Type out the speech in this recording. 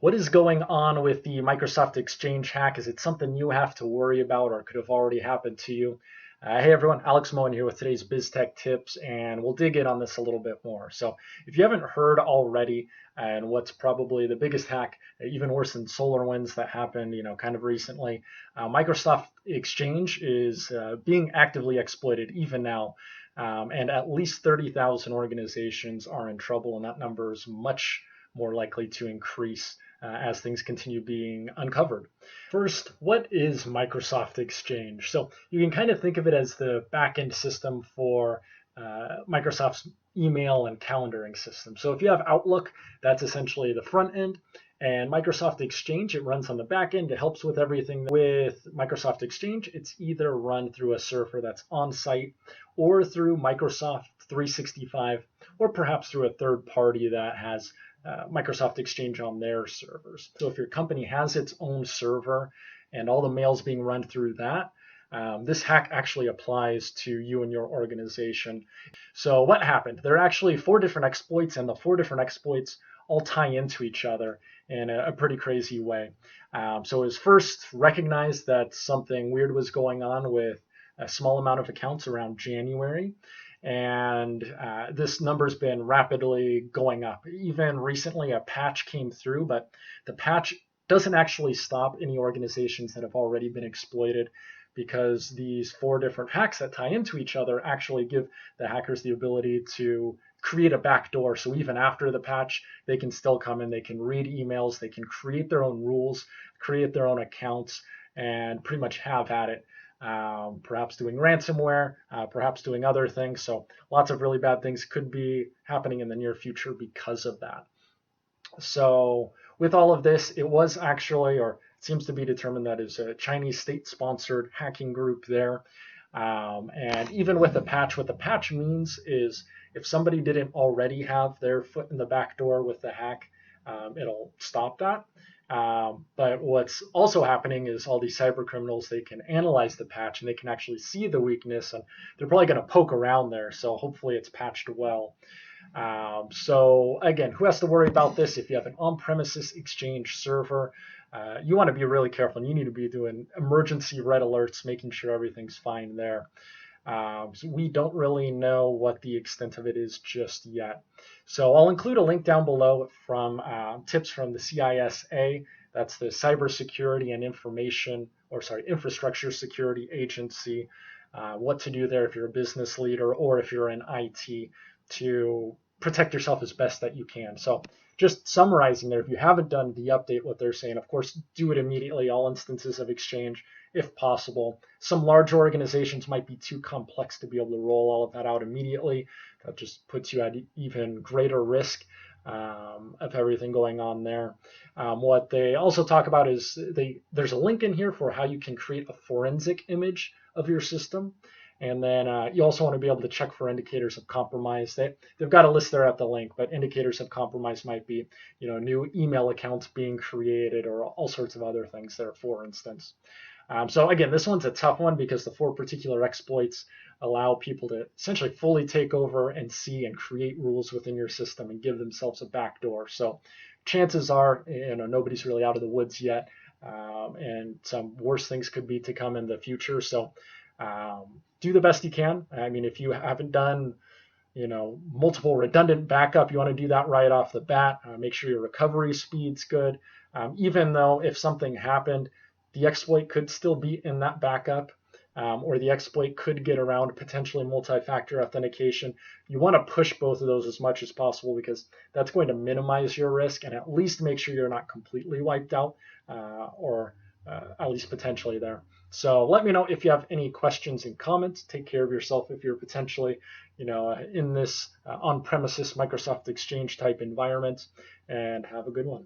What is going on with the Microsoft Exchange hack? Is it something you have to worry about or could have already happened to you? Hey everyone, Alex Moen here with today's BizTech tips, and we'll dig in on this a little bit more. So if you haven't heard already, and what's probably the biggest hack, even worse than SolarWinds that happened, kind of recently, Microsoft Exchange is being actively exploited even now. And at least 30,000 organizations are in trouble, and that number is much more likely to increase as things continue being uncovered. First, what is Microsoft Exchange? So you can kind of think of it as the backend system for Microsoft's email and calendaring system. So if you have Outlook, that's essentially the front end. And Microsoft Exchange, it runs on the back end. It helps with everything. With Microsoft Exchange, it's either run through a server that's on site or through Microsoft 365, or perhaps through a third party that has Microsoft Exchange on their servers. So if your company has its own server and all the mail's being run through that, this hack actually applies to you and your organization. So what happened? There are actually 4 different exploits, and the 4 different exploits all tie into each other in a pretty crazy way. So it was first recognized that something weird was going on with a small amount of accounts around January. And this number's been rapidly going up. Even recently, a patch came through, but the patch doesn't actually stop any organizations that have already been exploited, because these 4 different hacks that tie into each other actually give the hackers the ability to create a backdoor. So even after the patch, they can still come in, they can read emails, they can create their own rules, create their own accounts, and pretty much have at it. Perhaps doing ransomware, perhaps doing other things. So lots of really bad things could be happening in the near future because of that. So with all of this, it was actually, or it seems to be determined that is a Chinese state-sponsored hacking group there. And even with the patch, what the patch means is if somebody didn't already have their foot in the back door with the hack, it'll stop that. But what's also happening is all these cyber criminals, they can analyze the patch and they can actually see the weakness, and they're probably going to poke around there. So hopefully it's patched well. So again, who has to worry about this? If you have an on-premises Exchange server, you want to be really careful, and you need to be doing emergency red alerts, making sure everything's fine there. So we don't really know what the extent of it is just yet. So I'll include a link down below from tips from the CISA. That's the Cybersecurity and Infrastructure Security Agency. What to do there if you're a business leader or if you're in IT to protect yourself as best that you can. So just summarizing there, if you haven't done the update, what they're saying, of course, do it immediately, all instances of Exchange, if possible. Some large organizations might be too complex to be able to roll all of that out immediately. That just puts you at even greater risk of everything going on there. What they also talk about is there's a link in here for how you can create a forensic image of your system. And then you also want to be able to check for indicators of compromise. They've got a list there at the link, but indicators of compromise might be, new email accounts being created or all sorts of other things there, for instance. So again, this one's a tough one because the 4 particular exploits allow people to essentially fully take over and see and create rules within your system and give themselves a backdoor. So chances are, nobody's really out of the woods yet, and some worse things could be to come in the future. So do the best you can. I mean, if you haven't done, multiple redundant backup, you want to do that right off the bat. Make sure your recovery speed's good. Even though if something happened, the exploit could still be in that backup, or the exploit could get around potentially multi-factor authentication. You want to push both of those as much as possible because that's going to minimize your risk and at least make sure you're not completely wiped out, or at least potentially there. So let me know if you have any questions and comments. Take care of yourself if you're potentially, in this on-premises Microsoft Exchange type environment, and have a good one.